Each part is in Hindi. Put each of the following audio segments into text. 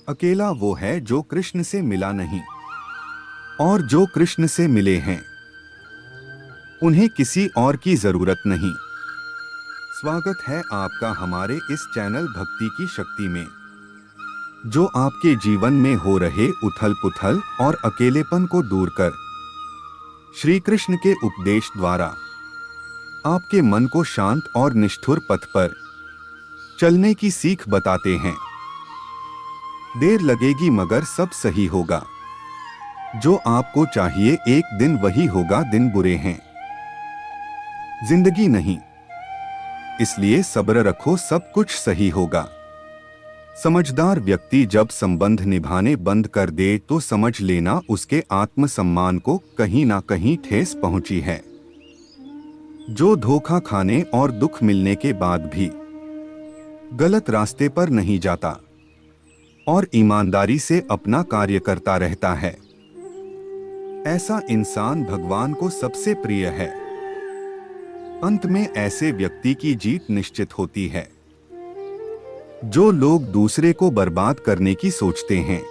अकेला वो है जो कृष्ण से मिला नहीं, और जो कृष्ण से मिले हैं उन्हें किसी और की जरूरत नहीं। स्वागत है आपका हमारे इस चैनल भक्ति की शक्ति में, जो आपके जीवन में हो रहे उथल पुथल और अकेलेपन को दूर कर श्री कृष्ण के उपदेश द्वारा आपके मन को शांत और निष्ठुर पथ पर चलने की सीख बताते हैं। देर लगेगी मगर सब सही होगा। जो आपको चाहिए एक दिन वही होगा, दिन बुरे हैं, जिंदगी नहीं। इसलिए सब्र रखो, सब कुछ सही होगा। समझदार व्यक्ति जब संबंध निभाने बंद कर दे तो समझ लेना उसके आत्मसम्मान को कहीं ना कहीं ठेस पहुंची है। जो धोखा खाने और दुख मिलने के बाद भी गलत रास्ते पर नहीं जाता और ईमानदारी से अपना कार्य करता रहता है, ऐसा इंसान भगवान को सबसे प्रिय है। अंत में ऐसे व्यक्ति की जीत निश्चित होती है। जो लोग दूसरे को बर्बाद करने की सोचते हैं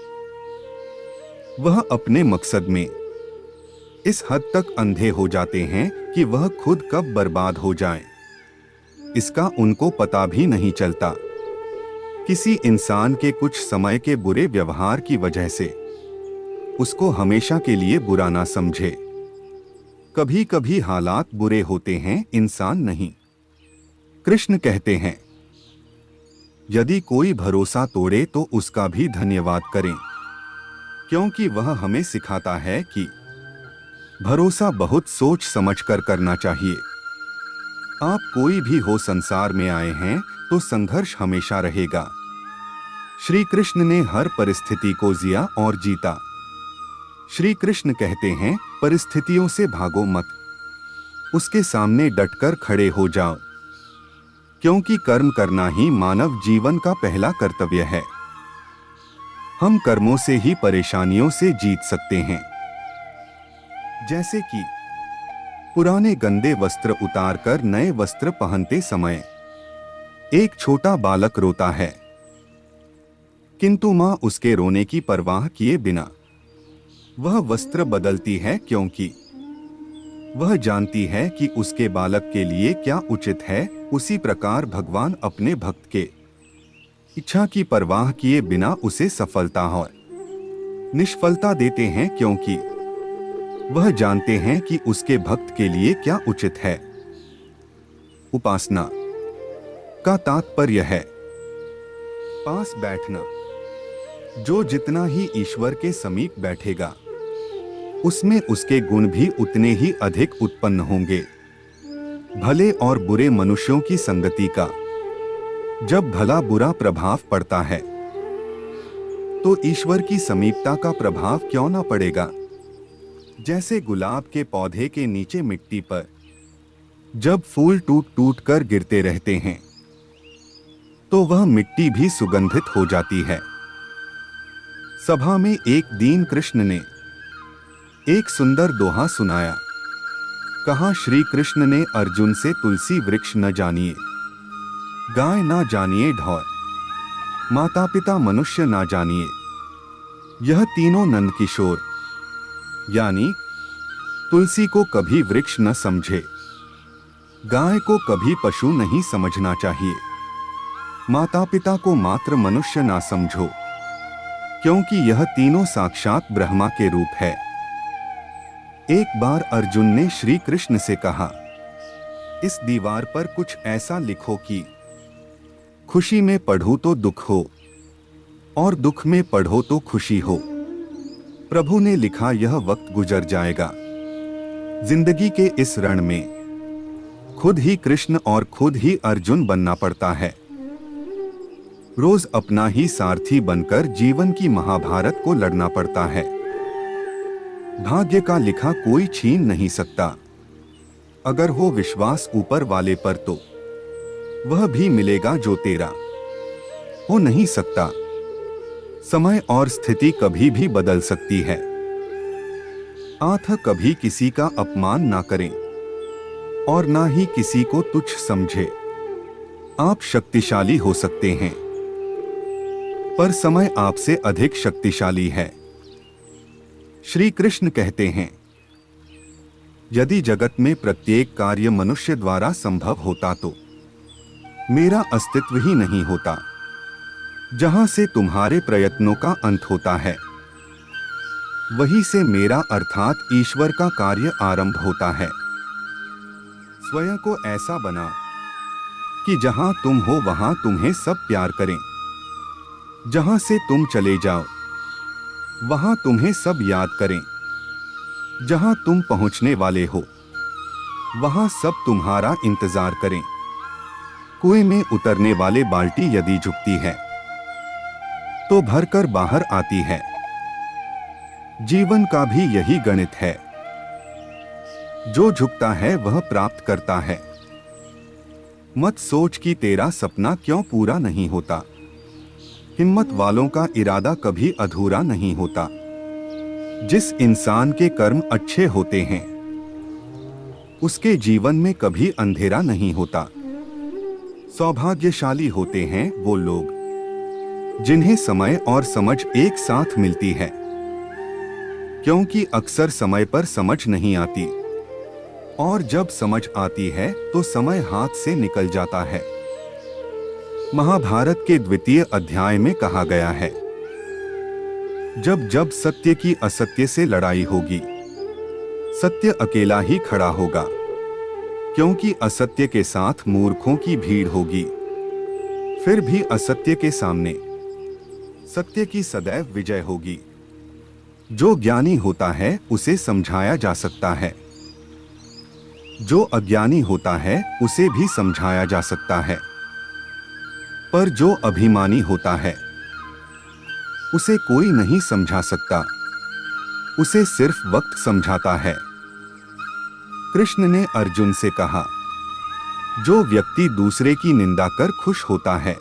वह अपने मकसद में इस हद तक अंधे हो जाते हैं कि वह खुद कब बर्बाद हो जाएं, इसका उनको पता भी नहीं चलता। किसी इंसान के कुछ समय के बुरे व्यवहार की वजह से उसको हमेशा के लिए बुरा ना समझे। कभी कभी हालात बुरे होते हैं, इंसान नहीं। कृष्ण कहते हैं, यदि कोई भरोसा तोड़े तो उसका भी धन्यवाद करें, क्योंकि वह हमें सिखाता है कि भरोसा बहुत सोच समझकर करना चाहिए। आप कोई भी हो, संसार में आए हैं तो संघर्ष हमेशा रहेगा। श्री कृष्ण ने हर परिस्थिति को जिया और जीता। श्री कृष्ण कहते हैं, परिस्थितियों से भागो मत, उसके सामने डटकर खड़े हो जाओ, क्योंकि कर्म करना ही मानव जीवन का पहला कर्तव्य है। हम कर्मों से ही परेशानियों से जीत सकते हैं। जैसे कि पुराने गंदे वस्त्र उतारकर नए वस्त्र पहनते समय एक छोटा बालक रोता है, किंतु मां उसके रोने की परवाह किए बिना वह वस्त्र बदलती है, क्योंकि वह जानती है कि उसके बालक के लिए क्या उचित है। उसी प्रकार भगवान अपने भक्त के इच्छा की परवाह किए बिना उसे सफलता और निष्फलता देते हैं, क्योंकि वह जानते हैं कि उसके भक्त के लिए क्या उचित है। उपासना का तात्पर्य है पास बैठना। जो जितना ही ईश्वर के समीप बैठेगा उसमें उसके गुण भी उतने ही अधिक उत्पन्न होंगे। भले और बुरे मनुष्यों की संगति का जब भला बुरा प्रभाव पड़ता है तो ईश्वर की समीपता का प्रभाव क्यों ना पड़ेगा। जैसे गुलाब के पौधे के नीचे मिट्टी पर जब फूल टूट टूट कर गिरते रहते हैं तो वह मिट्टी भी सुगंधित हो जाती है। सभा में एक दिन कृष्ण ने एक सुंदर दोहा सुनाया। कहा, श्री कृष्ण ने अर्जुन से, तुलसी वृक्ष न जानिए, गाय ना जानिए ढौर, माता पिता मनुष्य ना जानिए, यह तीनों नंद किशोर। यानी तुलसी को कभी वृक्ष न समझे, गाय को कभी पशु नहीं समझना चाहिए, माता पिता को मात्र मनुष्य ना समझो, क्योंकि यह तीनों साक्षात ब्रह्मा के रूप है। एक बार अर्जुन ने श्री कृष्ण से कहा, इस दीवार पर कुछ ऐसा लिखो कि खुशी में पढ़ो तो दुख हो और दुख में पढ़ो तो खुशी हो। प्रभु ने लिखा, यह वक्त गुजर जाएगा। जिंदगी के इस रण में खुद ही कृष्ण और खुद ही अर्जुन बनना पड़ता है। रोज अपना ही सारथी बनकर जीवन की महाभारत को लड़ना पड़ता है। भाग्य का लिखा कोई छीन नहीं सकता। अगर हो विश्वास ऊपर वाले पर तो वह भी मिलेगा जो तेरा हो नहीं सकता। समय और स्थिति कभी भी बदल सकती है। आथ कभी किसी का अपमान ना करें और ना ही किसी को तुच्छ समझे। आप शक्तिशाली हो सकते हैं, पर समय आपसे अधिक शक्तिशाली है। श्री कृष्ण कहते हैं, यदि जगत में प्रत्येक कार्य मनुष्य द्वारा संभव होता तो मेरा अस्तित्व ही नहीं होता। जहां से तुम्हारे प्रयत्नों का अंत होता है, वहीं से मेरा अर्थात ईश्वर का कार्य आरंभ होता है। स्वयं को ऐसा बना कि जहां तुम हो वहां तुम्हें सब प्यार करें। जहां से तुम चले जाओ वहां तुम्हें सब याद करें। जहां तुम पहुंचने वाले हो वहां सब तुम्हारा इंतजार करें। कुएं में उतरने वाले बाल्टी यदि झुकती है तो भरकर बाहर आती है। जीवन का भी यही गणित है। जो झुकता है वह प्राप्त करता है। मत सोच कि तेरा सपना क्यों पूरा नहीं होता। हिम्मत वालों का इरादा कभी अधूरा नहीं होता। जिस इंसान के कर्म अच्छे होते हैं उसके जीवन में कभी अंधेरा नहीं होता। सौभाग्यशाली होते हैं वो लोग जिन्हें समय और समझ एक साथ मिलती है, क्योंकि अक्सर समय पर समझ नहीं आती और जब समझ आती है तो समय हाथ से निकल जाता है। महाभारत के द्वितीय अध्याय में कहा गया है, जब जब सत्य की असत्य से लड़ाई होगी, सत्य अकेला ही खड़ा होगा, क्योंकि असत्य के साथ मूर्खों की भीड़ होगी। फिर भी असत्य के सामने सत्य की सदैव विजय होगी। जो ज्ञानी होता है उसे समझाया जा सकता है, जो अज्ञानी होता है उसे भी समझाया जा सकता है, पर जो अभिमानी होता है उसे कोई नहीं समझा सकता, उसे सिर्फ वक्त समझाता है। कृष्ण ने अर्जुन से कहा, जो व्यक्ति दूसरे की निंदा कर खुश होता है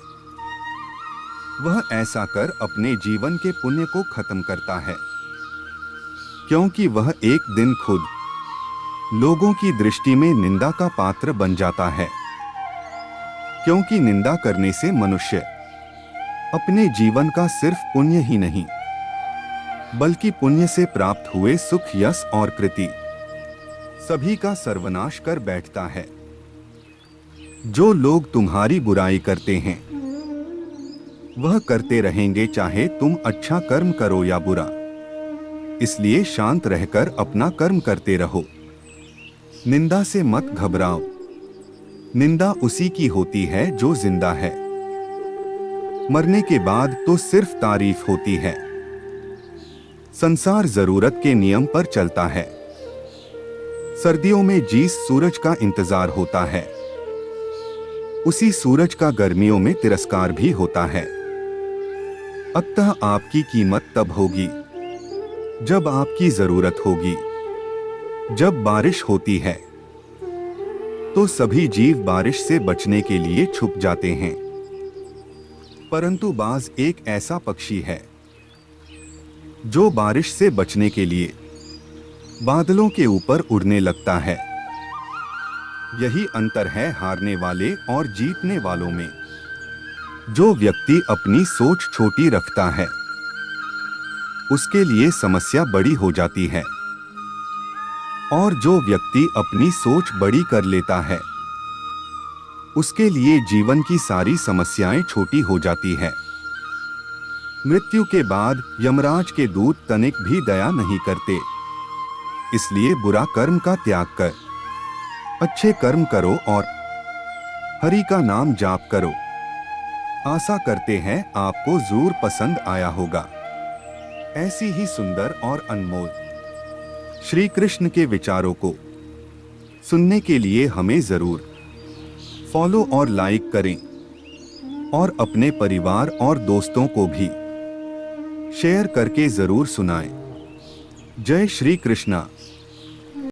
वह ऐसा कर अपने जीवन के पुण्य को खत्म करता है, क्योंकि वह एक दिन खुद लोगों की दृष्टि में निंदा का पात्र बन जाता है। क्योंकि निंदा करने से मनुष्य अपने जीवन का सिर्फ पुण्य ही नहीं बल्कि पुण्य से प्राप्त हुए सुख, यश और कृति सभी का सर्वनाश कर बैठता है। जो लोग तुम्हारी बुराई करते हैं वह करते रहेंगे, चाहे तुम अच्छा कर्म करो या बुरा। इसलिए शांत रहकर अपना कर्म करते रहो। निंदा से मत घबराओ। निंदा उसी की होती है जो जिंदा है। मरने के बाद तो सिर्फ तारीफ होती है। संसार जरूरत के नियम पर चलता है। सर्दियों में जिस सूरज का इंतजार होता है उसी सूरज का गर्मियों में तिरस्कार भी होता है। अतः आपकी कीमत तब होगी जब आपकी जरूरत होगी। जब बारिश होती है तो सभी जीव बारिश से बचने के लिए छुप जाते हैं, परंतु बाज एक ऐसा पक्षी है जो बारिश से बचने के लिए बादलों के ऊपर उड़ने लगता है। यही अंतर है हारने वाले और जीतने वालों में। जो व्यक्ति अपनी सोच छोटी रखता है उसके लिए समस्या बड़ी हो जाती है, और जो व्यक्ति अपनी सोच बड़ी कर लेता है उसके लिए जीवन की सारी समस्याएं छोटी हो जाती है। मृत्यु के बाद यमराज के दूत तनिक भी दया नहीं करते। इसलिए बुरा कर्म का त्याग कर अच्छे कर्म करो और हरि का नाम जाप करो। आशा करते हैं आपको जरूर पसंद आया होगा। ऐसी ही सुंदर और अनमोल श्री कृष्ण के विचारों को सुनने के लिए हमें जरूर फॉलो और लाइक करें और अपने परिवार और दोस्तों को भी शेयर करके जरूर सुनाएं। जय श्री कृष्णा।